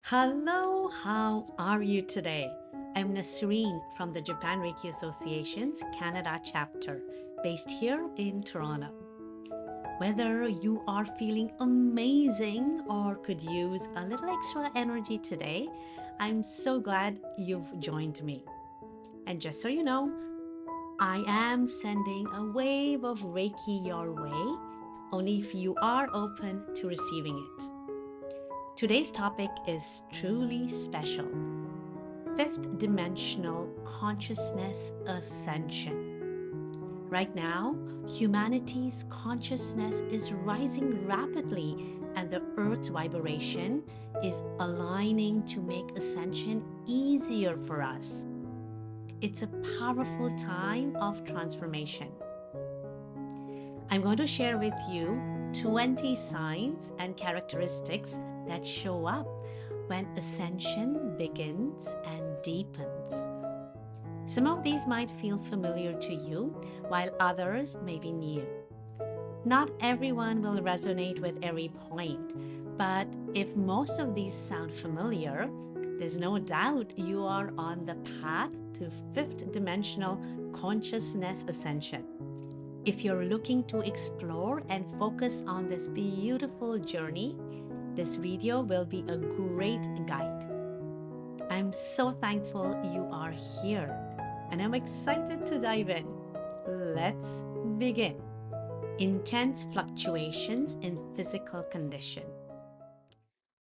Hello, how are you today? I'm Nasreen from the Japan Reiki Association's Canada chapter, based here in Toronto. Whether you are feeling amazing or could use a little extra energy today, I'm so glad you've joined me. And just so you know, I am sending a wave of Reiki your way, only if you are open to receiving it. Today's topic is truly special: fifth dimensional consciousness ascension. Right now, humanity's consciousness is rising rapidly, and the Earth's vibration is aligning to make ascension easier for us. It's a powerful time of transformation. I'm going to share with you 20 signs and characteristics that show up when ascension begins and deepens. Some of these might feel familiar to you, while others may be new. Not everyone will resonate with every point, but if most of these sound familiar, there's no doubt you are on the path to fifth dimensional consciousness ascension. If you're looking to explore and focus on this beautiful journey, this video will be a great guide. I'm so thankful you are here, and I'm excited to dive in. Let's begin. Intense fluctuations in physical condition.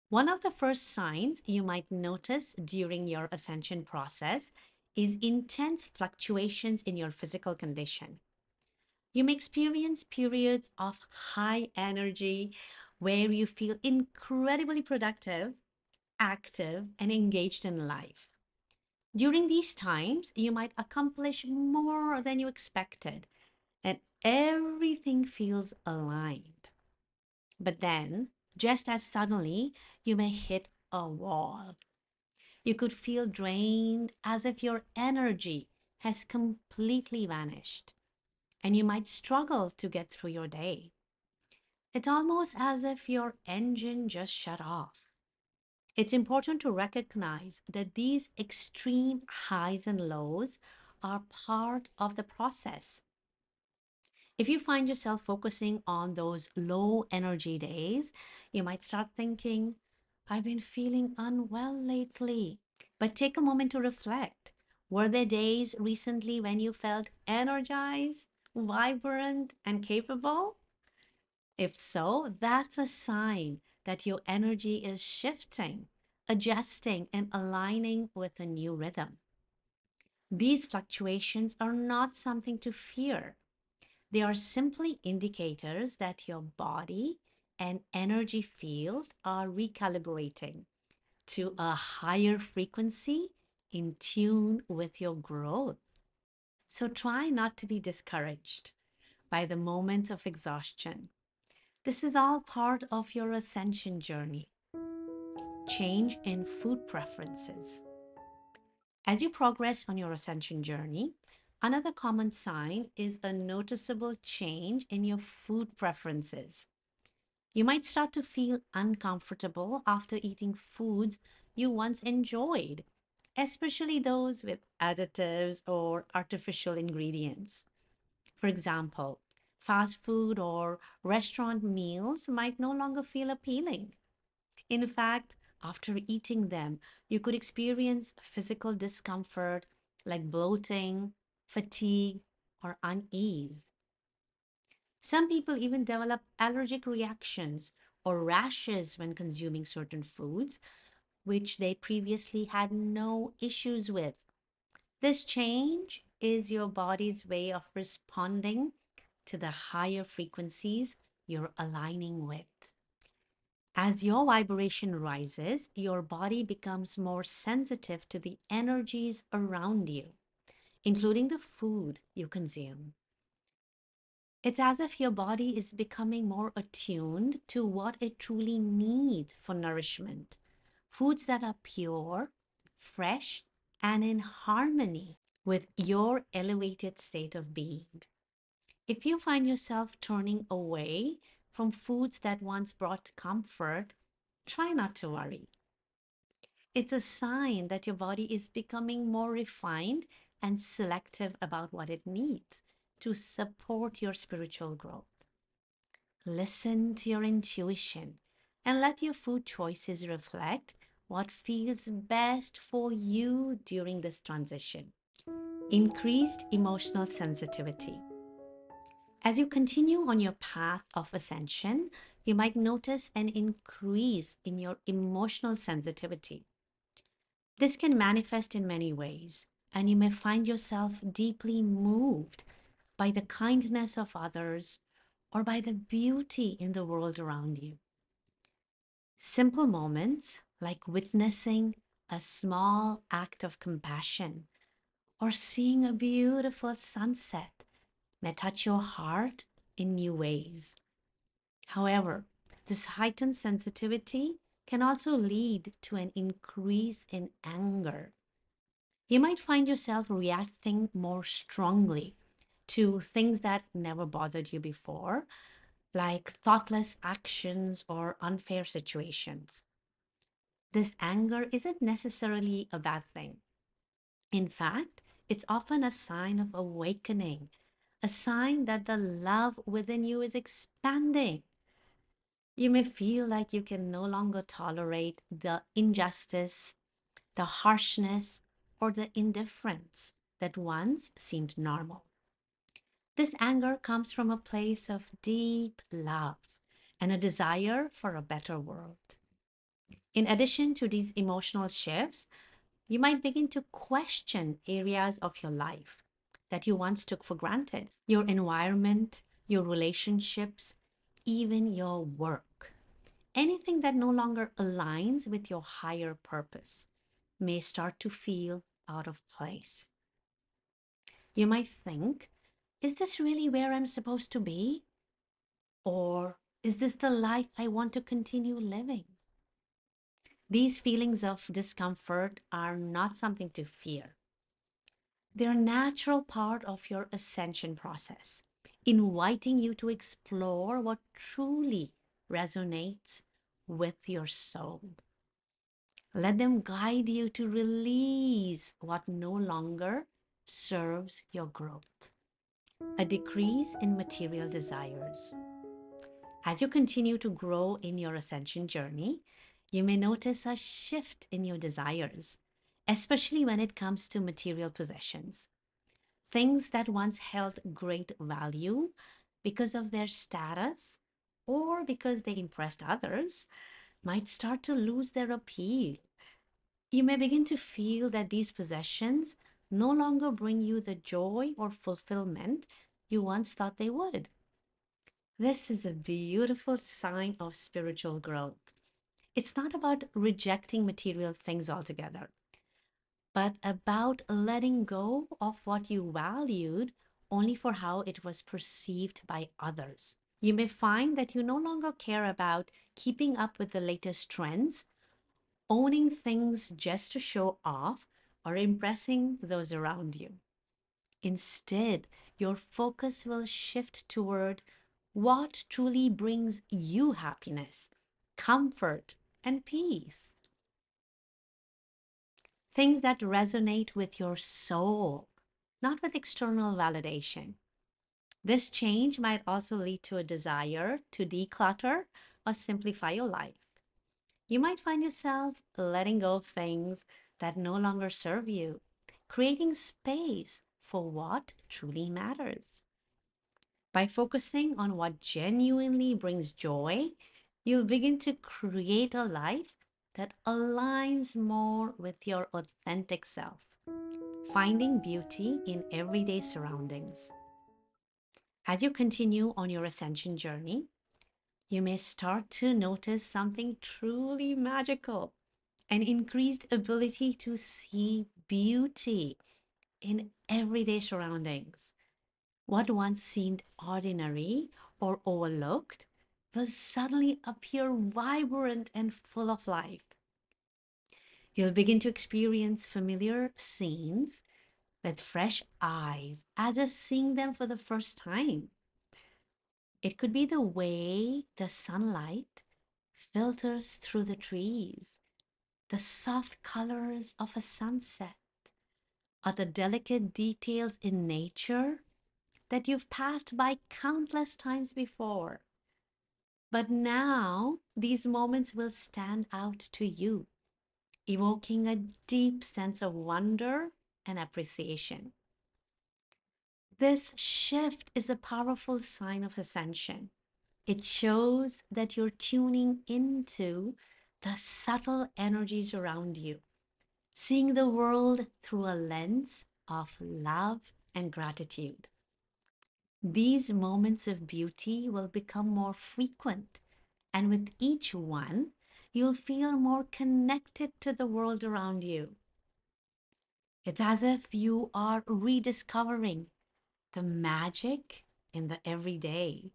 One of the first signs you might notice during your ascension process is intense fluctuations in your physical condition. You may experience periods of high energy where you feel incredibly productive, active, and engaged in life. During these times, you might accomplish more than you expected, and everything feels aligned. But then, just as suddenly, you may hit a wall. You could feel drained, as if your energy has completely vanished, and you might struggle to get through your day. It's almost as if your engine just shut off. It's important to recognize that these extreme highs and lows are part of the process. If you find yourself focusing on those low energy days, you might start thinking, I've been feeling unwell lately. But take a moment to reflect. Were there days recently when you felt energized, vibrant, and capable? If so, that's a sign that your energy is shifting, adjusting, and aligning with a new rhythm. These fluctuations are not something to fear. They are simply indicators that your body and energy field are recalibrating to a higher frequency in tune with your growth. So try not to be discouraged by the moments of exhaustion. This is all part of your ascension journey. Change in food preferences. As you progress on your ascension journey, another common sign is a noticeable change in your food preferences. You might start to feel uncomfortable after eating foods you once enjoyed, especially those with additives or artificial ingredients. For example, fast food or restaurant meals might no longer feel appealing. In fact, after eating them, you could experience physical discomfort like bloating, fatigue, or unease. Some people even develop allergic reactions or rashes when consuming certain foods, which they previously had no issues with. This change is your body's way of responding to the higher frequencies you're aligning with. As your vibration rises, your body becomes more sensitive to the energies around you, including the food you consume. It's as if your body is becoming more attuned to what it truly needs for nourishment. Foods that are pure, fresh, and in harmony with your elevated state of being. If you find yourself turning away from foods that once brought comfort, try not to worry. It's a sign that your body is becoming more refined and selective about what it needs to support your spiritual growth. Listen to your intuition and let your food choices reflect what feels best for you during this transition. Increased emotional sensitivity. As you continue on your path of ascension, you might notice an increase in your emotional sensitivity. This can manifest in many ways, and you may find yourself deeply moved by the kindness of others or by the beauty in the world around you. Simple moments like witnessing a small act of compassion or seeing a beautiful sunset may touch your heart in new ways. However, this heightened sensitivity can also lead to an increase in anger. You might find yourself reacting more strongly to things that never bothered you before, like thoughtless actions or unfair situations. This anger isn't necessarily a bad thing. In fact, it's often a sign of awakening, a sign that the love within you is expanding. You may feel like you can no longer tolerate the injustice, the harshness, or the indifference that once seemed normal. This anger comes from a place of deep love and a desire for a better world. In addition to these emotional shifts, you might begin to question areas of your life that you once took for granted: your environment, your relationships, even your work. Anything that no longer aligns with your higher purpose may start to feel out of place. You might think, is this really where I'm supposed to be? Or is this the life I want to continue living? These feelings of discomfort are not something to fear. They're a natural part of your ascension process, inviting you to explore what truly resonates with your soul. Let them guide you to release what no longer serves your growth. A decrease in material desires. As you continue to grow in your ascension journey, you may notice a shift in your desires, especially when it comes to material possessions. Things that once held great value because of their status or because they impressed others might start to lose their appeal. You may begin to feel that these possessions no longer bring you the joy or fulfillment you once thought they would. This is a beautiful sign of spiritual growth. It's not about rejecting material things altogether, but about letting go of what you valued only for how it was perceived by others. You may find that you no longer care about keeping up with the latest trends, owning things just to show off, or impressing those around you. Instead, your focus will shift toward what truly brings you happiness, comfort, and peace. Things that resonate with your soul, not with external validation. This change might also lead to a desire to declutter or simplify your life. You might find yourself letting go of things that no longer serve you, creating space for what truly matters. By focusing on what genuinely brings joy, you'll begin to create a life that aligns more with your authentic self, finding beauty in everyday surroundings. As you continue on your ascension journey, you may start to notice something truly magical: an increased ability to see beauty in everyday surroundings. What once seemed ordinary or overlooked will suddenly appear vibrant and full of life. You'll begin to experience familiar scenes with fresh eyes, as if seeing them for the first time. It could be the way the sunlight filters through the trees, the soft colors of a sunset, or the delicate details in nature that you've passed by countless times before. But now these moments will stand out to you, evoking a deep sense of wonder and appreciation. This shift is a powerful sign of ascension. It shows that you're tuning into the subtle energies around you, seeing the world through a lens of love and gratitude. These moments of beauty will become more frequent, and with each one, you'll feel more connected to the world around you. It's as if you are rediscovering the magic in the everyday.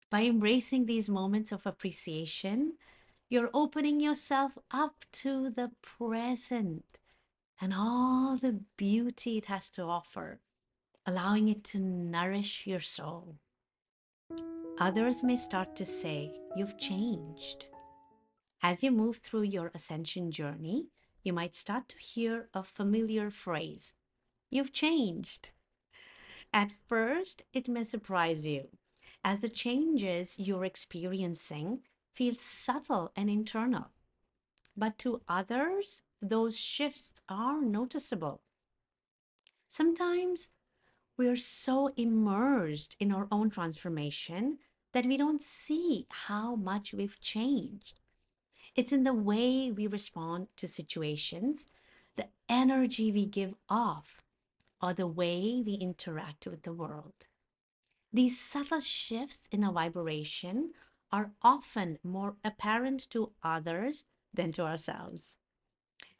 By embracing these moments of appreciation, you're opening yourself up to the present and all the beauty it has to offer, allowing it to nourish your soul. Others may start to say, "You've changed." As you move through your ascension journey, you might start to hear a familiar phrase, "You've changed." At first, it may surprise you, as the changes you're experiencing feel subtle and internal. But to others, those shifts are noticeable. Sometimes we're so immersed in our own transformation that we don't see how much we've changed. It's in the way we respond to situations, the energy we give off, or the way we interact with the world. These subtle shifts in a vibration are often more apparent to others than to ourselves.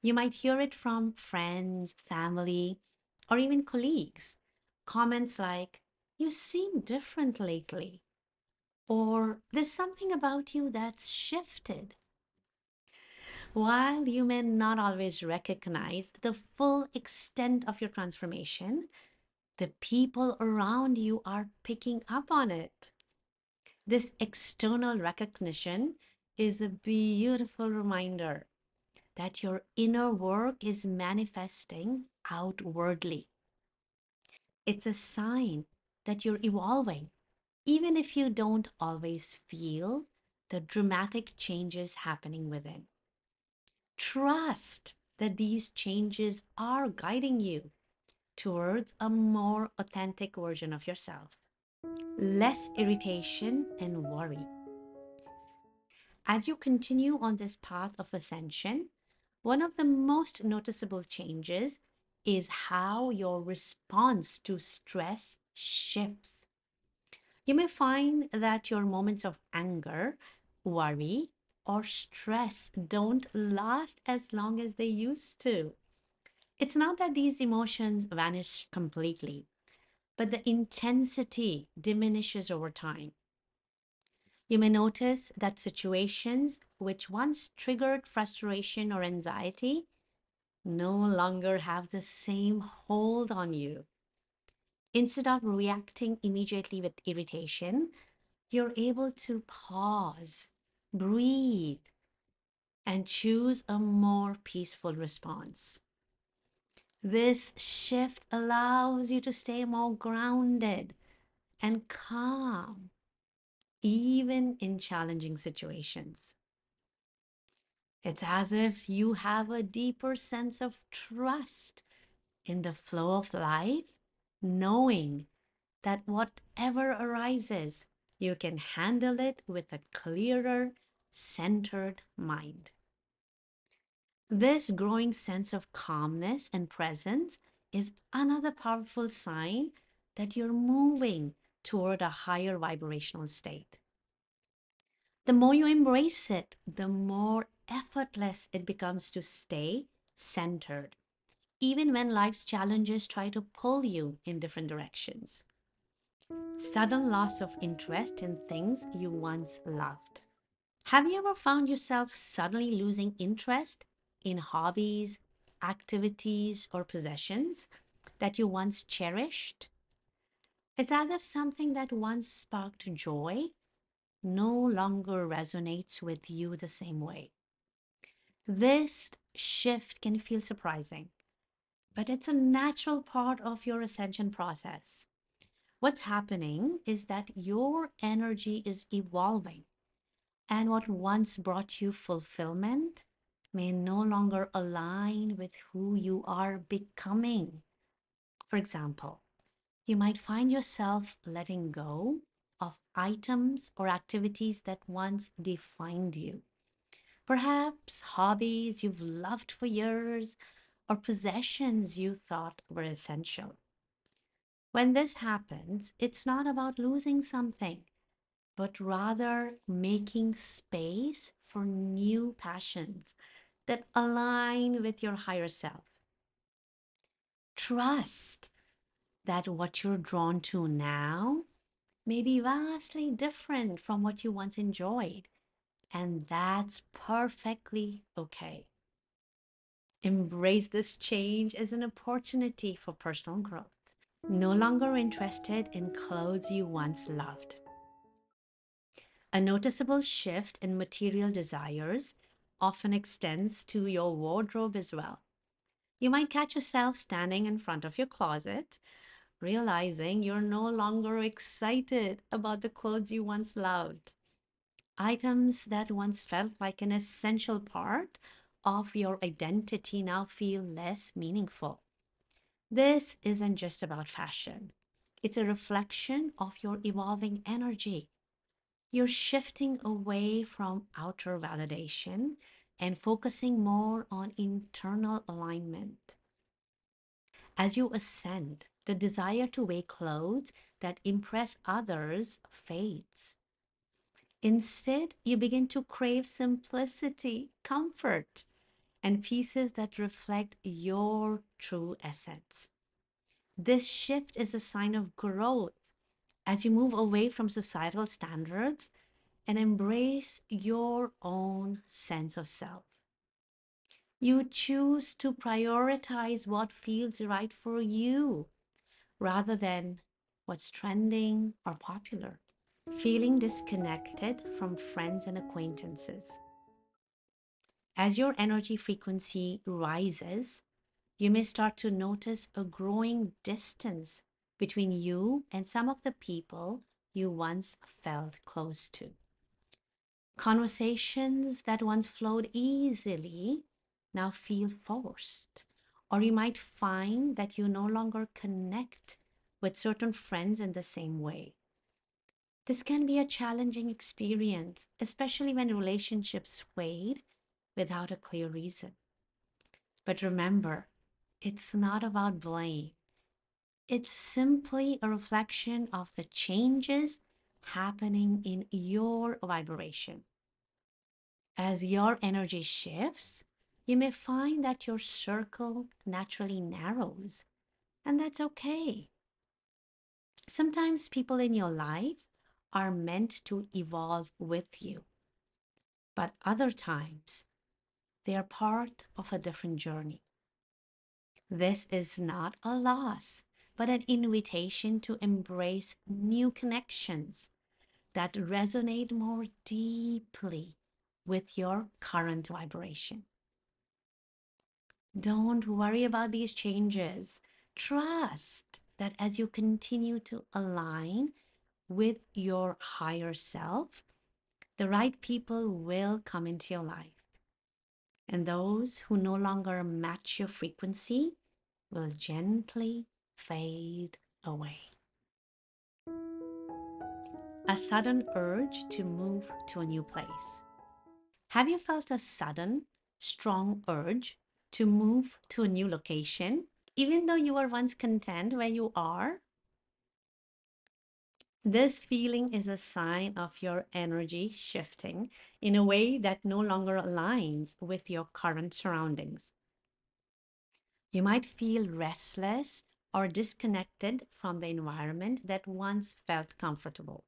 You might hear it from friends, family, or even colleagues. Comments like, "You seem different lately," or "There's something about you that's shifted." While you may not always recognize the full extent of your transformation, the people around you are picking up on it. This external recognition is a beautiful reminder that your inner work is manifesting outwardly. It's a sign that you're evolving, even if you don't always feel the dramatic changes happening within. Trust that these changes are guiding you towards a more authentic version of yourself. Less irritation and worry. As you continue on this path of ascension, one of the most noticeable changes is how your response to stress shifts. You may find that your moments of anger, worry, or stress don't last as long as they used to. It's not that these emotions vanish completely, but the intensity diminishes over time. You may notice that situations which once triggered frustration or anxiety no longer have the same hold on you. Instead of reacting immediately with irritation, you're able to pause, breathe, and choose a more peaceful response. This shift allows you to stay more grounded and calm, even in challenging situations. It's as if you have a deeper sense of trust in the flow of life, knowing that whatever arises, you can handle it with a clearer, centered mind. This growing sense of calmness and presence is another powerful sign that you're moving toward a higher vibrational state. The more you embrace it, the more effortless it becomes to stay centered, even when life's challenges try to pull you in different directions. Sudden loss of interest in things you once loved. Have you ever found yourself suddenly losing interest in hobbies, activities, or possessions that you once cherished? It's as if something that once sparked joy no longer resonates with you the same way. This shift can feel surprising, but it's a natural part of your ascension process. What's happening is that your energy is evolving, and what once brought you fulfillment may no longer align with who you are becoming. For example, you might find yourself letting go of items or activities that once defined you. Perhaps hobbies you've loved for years or possessions you thought were essential. When this happens, it's not about losing something, but rather making space for new passions that align with your higher self. Trust that what you're drawn to now may be vastly different from what you once enjoyed, and that's perfectly okay. Embrace this change as an opportunity for personal growth. No longer interested in clothes you once loved. A noticeable shift in material desires often extends to your wardrobe as well. You might catch yourself standing in front of your closet, realizing you're no longer excited about the clothes you once loved. Items that once felt like an essential part of your identity now feel less meaningful. This isn't just about fashion, it's a reflection of your evolving energy. You're shifting away from outer validation and focusing more on internal alignment. As you ascend, the desire to wear clothes that impress others fades. Instead, you begin to crave simplicity, comfort, and pieces that reflect your true essence. This shift is a sign of growth as you move away from societal standards and embrace your own sense of self. You choose to prioritize what feels right for you rather than what's trending or popular. Feeling disconnected from friends and acquaintances. As your energy frequency rises, you may start to notice a growing distance between you and some of the people you once felt close to. Conversations that once flowed easily now feel forced. Or you might find that you no longer connect with certain friends in the same way. This can be a challenging experience, especially when relationships fade without a clear reason. But remember, it's not about blame. It's simply a reflection of the changes happening in your vibration. As your energy shifts, you may find that your circle naturally narrows, and that's okay. Sometimes people in your life are meant to evolve with you, but other times they are part of a different journey. This is not a loss, but an invitation to embrace new connections that resonate more deeply with your current vibration. Don't worry about these changes. Trust that as you continue to align with your higher self, the right people will come into your life. And those who no longer match your frequency will gently fade away. A sudden urge to move to a new place. Have you felt a sudden, strong urge to move to a new location, even though you were once content where you are? This feeling is a sign of your energy shifting in a way that no longer aligns with your current surroundings. You might feel restless or disconnected from the environment that once felt comfortable.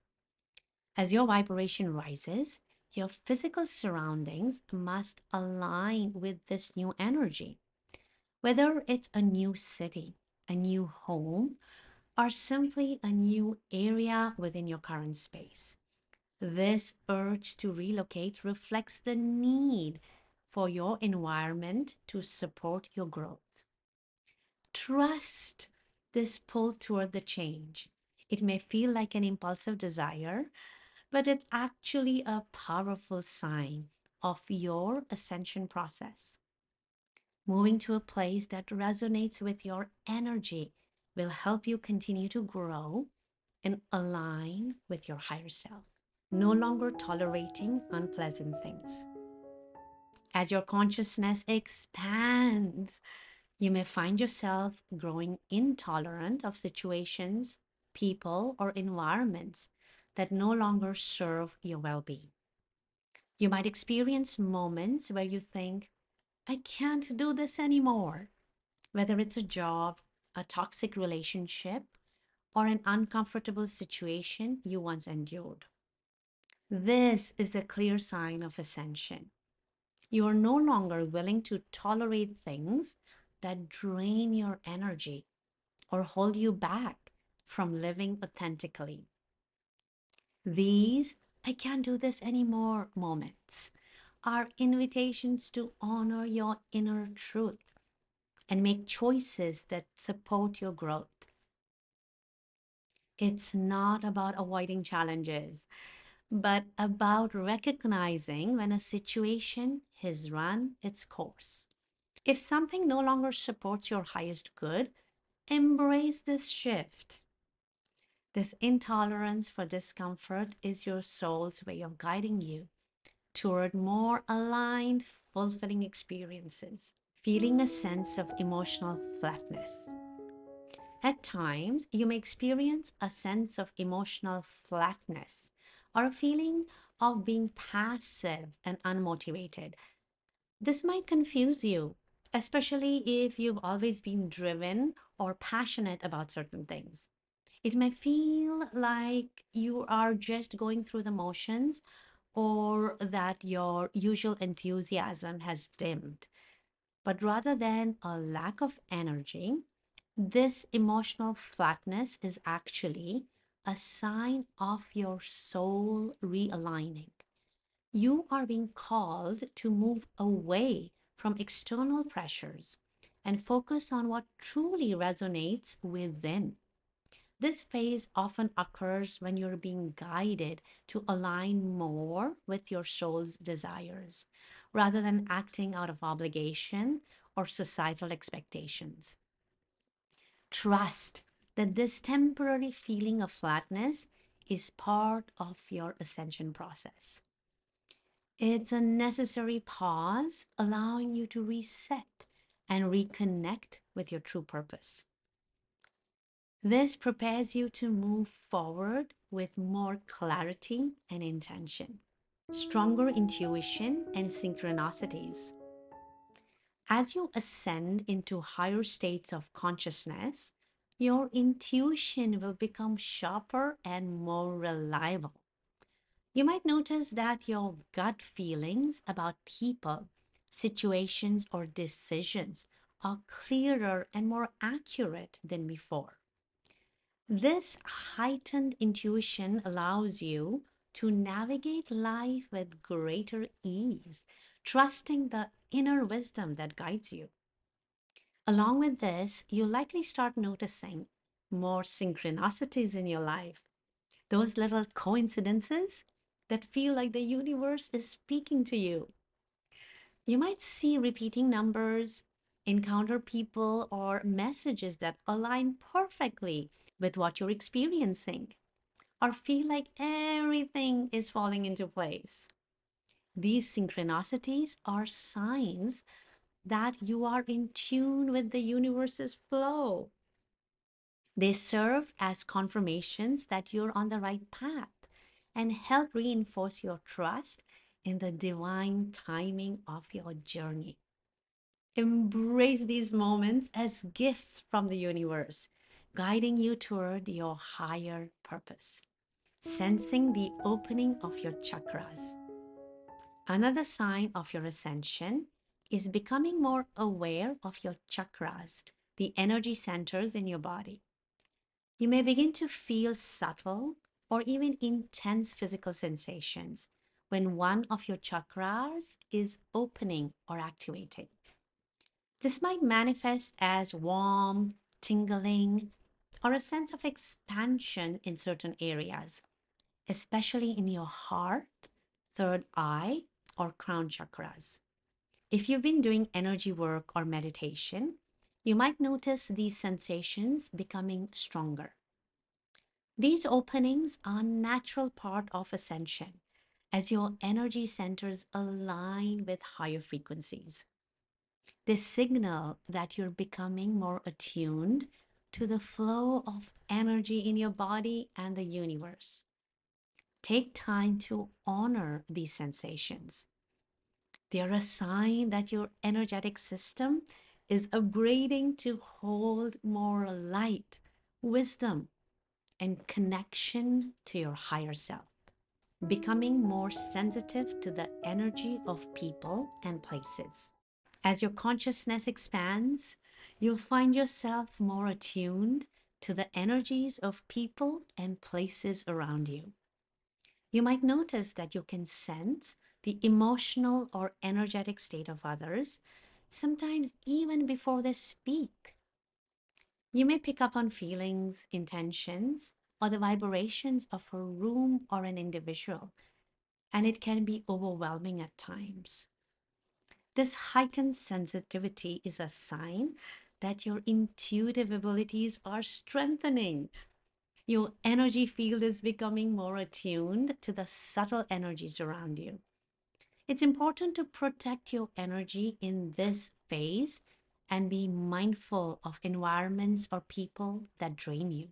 As your vibration rises, your physical surroundings must align with this new energy. Whether it's a new city, a new home, or simply a new area within your current space. This urge to relocate reflects the need for your environment to support your growth. Trust this pull toward the change. It may feel like an impulsive desire, but it's actually a powerful sign of your ascension process. Moving to a place that resonates with your energy will help you continue to grow and align with your higher self, no longer tolerating unpleasant things. As your consciousness expands, you may find yourself growing intolerant of situations, people, or environments that no longer serve your well being. You might experience moments where you think, I can't do this anymore, whether it's a job, a toxic relationship, or an uncomfortable situation you once endured. This is a clear sign of ascension. You are no longer willing to tolerate things that drain your energy or hold you back from living authentically. These I can't do this anymore moments are invitations to honor your inner truth and make choices that support your growth. It's not about avoiding challenges, but about recognizing when a situation has run its course. If something no longer supports your highest good, embrace this shift. This intolerance for discomfort is your soul's way of guiding you toward more aligned, fulfilling experiences. Feeling a sense of emotional flatness. At times, you may experience a sense of emotional flatness or a feeling of being passive and unmotivated. This might confuse you, especially if you've always been driven or passionate about certain things. It may feel like you are just going through the motions or that your usual enthusiasm has dimmed. But rather than a lack of energy, this emotional flatness is actually a sign of your soul realigning. You are being called to move away from external pressures and focus on what truly resonates within. This phase often occurs when you're being guided to align more with your soul's desires rather than acting out of obligation or societal expectations. Trust that this temporary feeling of flatness is part of your ascension process. It's a necessary pause, allowing you to reset and reconnect with your true purpose. This prepares you to move forward with more clarity and intention, stronger intuition and synchronicities. As you ascend into higher states of consciousness, your intuition will become sharper and more reliable. You might notice that your gut feelings about people, situations, or decisions are clearer and more accurate than before. This heightened intuition allows you to navigate life with greater ease, trusting the inner wisdom that guides you. Along with this, you likely start noticing more synchronicities in your life, those little coincidences that feel like the universe is speaking to you. You might see repeating numbers, encounter people or messages that align perfectly with what you're experiencing, or feel like everything is falling into place. These synchronicities are signs that you are in tune with the universe's flow. They serve as confirmations that you're on the right path and help reinforce your trust in the divine timing of your journey. Embrace these moments as gifts from the universe, guiding you toward your higher purpose. Sensing the opening of your chakras. Another sign of your ascension is becoming more aware of your chakras, the energy centers in your body. You may begin to feel subtle or even intense physical sensations when one of your chakras is opening or activating. This might manifest as warm, tingling, or a sense of expansion in certain areas, especially in your heart, third eye, or crown chakras. If you've been doing energy work or meditation, you might notice these sensations becoming stronger. These openings are a natural part of ascension as your energy centers align with higher frequencies. They signal that you're becoming more attuned to the flow of energy in your body and the universe. Take time to honor these sensations. They are a sign that your energetic system is upgrading to hold more light, wisdom, and connection to your higher self, becoming more sensitive to the energy of people and places. As your consciousness expands, you'll find yourself more attuned to the energies of people and places around you. You might notice that you can sense the emotional or energetic state of others, sometimes even before they speak. You may pick up on feelings, intentions, or the vibrations of a room or an individual, and it can be overwhelming at times. This heightened sensitivity is a sign that your intuitive abilities are strengthening. Your energy field is becoming more attuned to the subtle energies around you. It's important to protect your energy in this phase and be mindful of environments or people that drain you.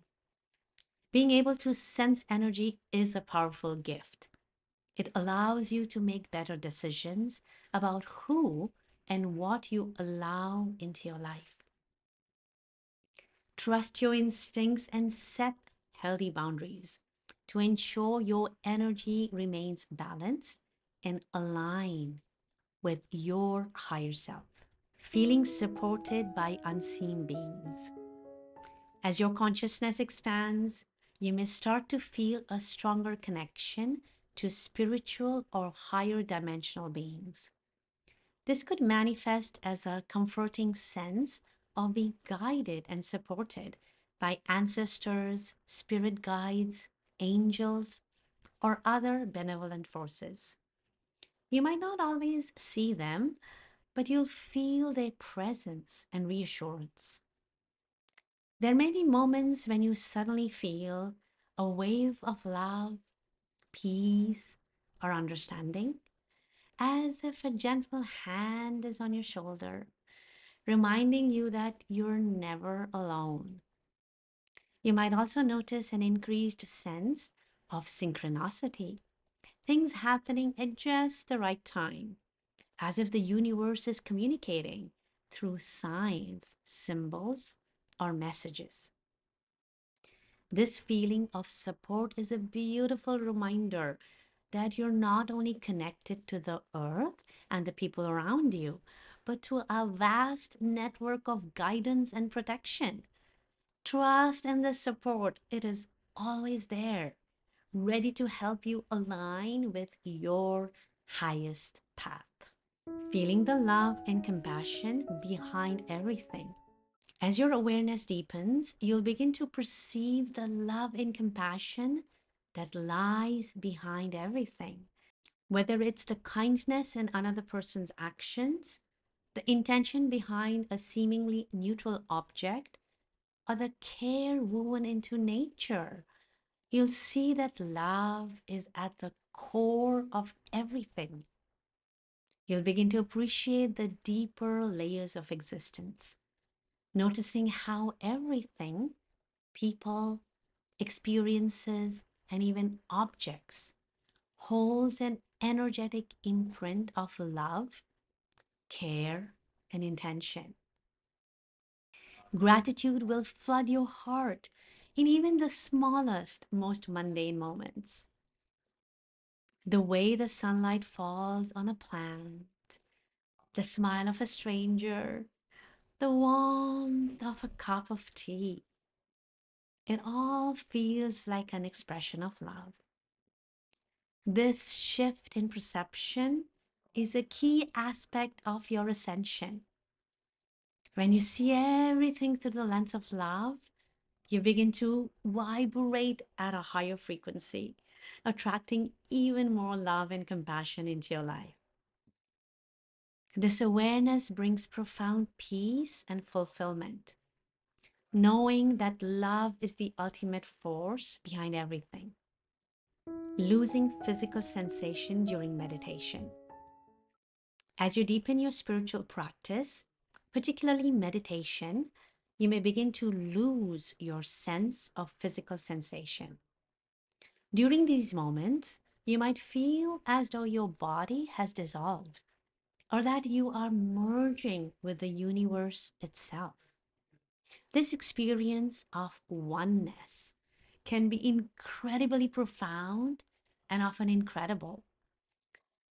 Being able to sense energy is a powerful gift. It allows you to make better decisions about who and what you allow into your life. Trust your instincts and set healthy boundaries to ensure your energy remains balanced and aligned with your higher self. Feeling supported by unseen beings. As your consciousness expands, you may start to feel a stronger connection to spiritual or higher dimensional beings. This could manifest as a comforting sense of being guided and supported by ancestors, spirit guides, angels, or other benevolent forces. You might not always see them, but you'll feel their presence and reassurance. There may be moments when you suddenly feel a wave of love, peace, or understanding, as if a gentle hand is on your shoulder, reminding you that you're never alone. You might also notice an increased sense of synchronicity, things happening at just the right time, as if the universe is communicating through signs, symbols, or messages. This feeling of support is a beautiful reminder that you're not only connected to the earth and the people around you, but to a vast network of guidance and protection. Trust and the support, it is always there, ready to help you align with your highest path. Feeling the love and compassion behind everything. As your awareness deepens, you'll begin to perceive the love and compassion that lies behind everything. Whether it's the kindness in another person's actions, the intention behind a seemingly neutral object, or the care woven into nature, you'll see that love is at the core of everything. You'll begin to appreciate the deeper layers of existence, noticing how everything, people, experiences, and even objects holds an energetic imprint of love, care, and intention. Gratitude will flood your heart in even the smallest, most mundane moments. The way the sunlight falls on a plant, the smile of a stranger, the warmth of a cup of tea. It all feels like an expression of love. This shift in perception is a key aspect of your ascension. When you see everything through the lens of love, you begin to vibrate at a higher frequency, attracting even more love and compassion into your life. This awareness brings profound peace and fulfillment, knowing that love is the ultimate force behind everything. Losing physical sensation during meditation. As you deepen your spiritual practice, particularly meditation, you may begin to lose your sense of physical sensation. During these moments, you might feel as though your body has dissolved or that you are merging with the universe itself. This experience of oneness can be incredibly profound and often incredible.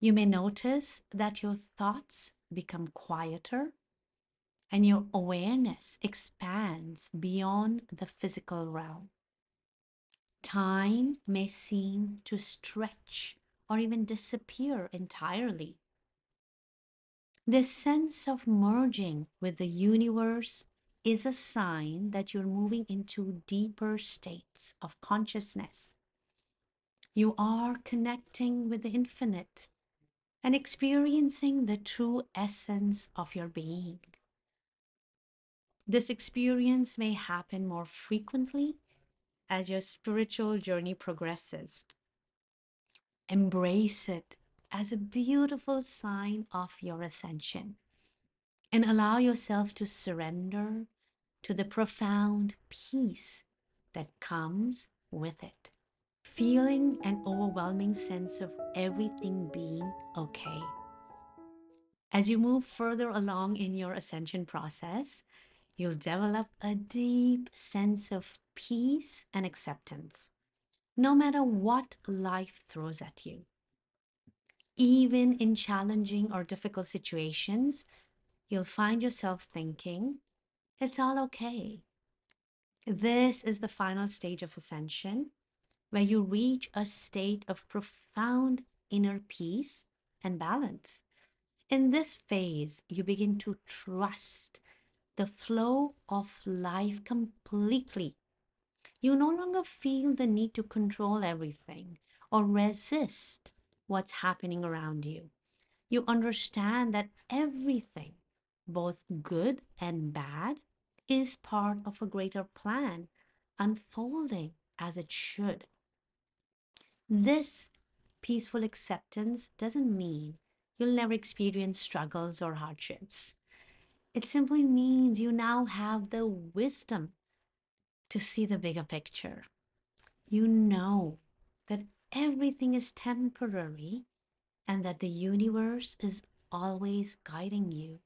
You may notice that your thoughts become quieter and your awareness expands beyond the physical realm. Time may seem to stretch or even disappear entirely. This sense of merging with the universe is a sign that you're moving into deeper states of consciousness. You are connecting with the infinite and experiencing the true essence of your being. This experience may happen more frequently as your spiritual journey progresses. Embrace it as a beautiful sign of your ascension and allow yourself to surrender to the profound peace that comes with it. Feeling an overwhelming sense of everything being okay. As you move further along in your ascension process, you'll develop a deep sense of peace and acceptance, no matter what life throws at you. Even in challenging or difficult situations, you'll find yourself thinking, it's all okay. This is the final stage of ascension, where you reach a state of profound inner peace and balance. In this phase, you begin to trust the flow of life completely. You no longer feel the need to control everything or resist what's happening around you. You understand that everything, both good and bad, is part of a greater plan unfolding as it should. This peaceful acceptance doesn't mean you'll never experience struggles or hardships. It simply means you now have the wisdom to see the bigger picture. You know that everything is temporary and that the universe is always guiding you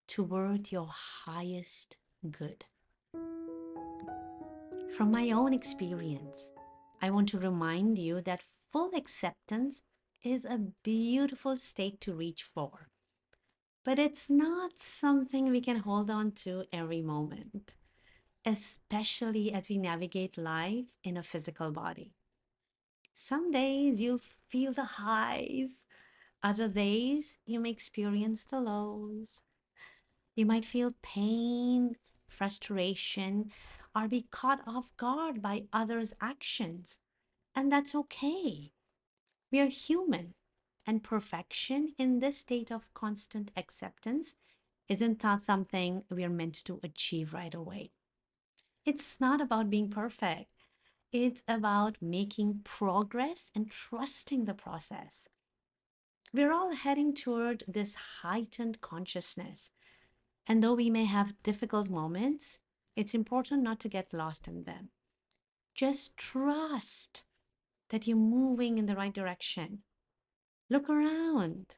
toward your highest good. From my own experience, I want to remind you that full acceptance is a beautiful state to reach for, but it's not something we can hold on to every moment, especially as we navigate life in a physical body. Some days you'll feel the highs, other days you may experience the lows. You might feel pain, frustration, or be caught off guard by others' actions. And that's okay. We are human, and perfection in this state of constant acceptance isn't something we are meant to achieve right away. It's not about being perfect. It's about making progress and trusting the process. We're all heading toward this heightened consciousness. And though we may have difficult moments, it's important not to get lost in them. Just trust that you're moving in the right direction. Look around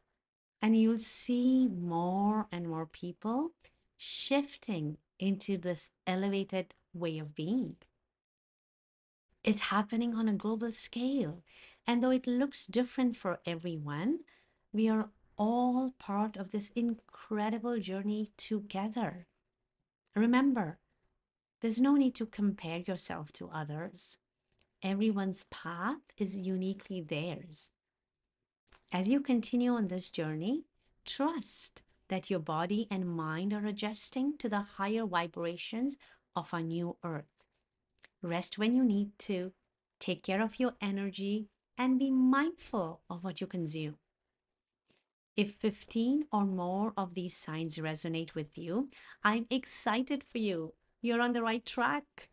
and you'll see more and more people shifting into this elevated way of being. It's happening on a global scale. And though it looks different for everyone, we are all part of this incredible journey together. Remember, there's no need to compare yourself to others. Everyone's path is uniquely theirs. As you continue on this journey, trust that your body and mind are adjusting to the higher vibrations of our new earth. Rest when you need to, take care of your energy, and be mindful of what you consume. If 15 or more of these signs resonate with you, I'm excited for you. You're on the right track.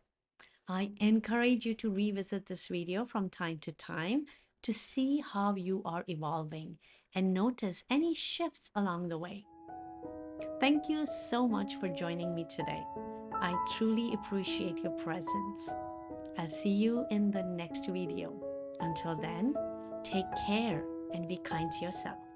I encourage you to revisit this video from time to time to see how you are evolving and notice any shifts along the way. Thank you so much for joining me today. I truly appreciate your presence. I'll see you in the next video. Until then, take care and be kind to yourself.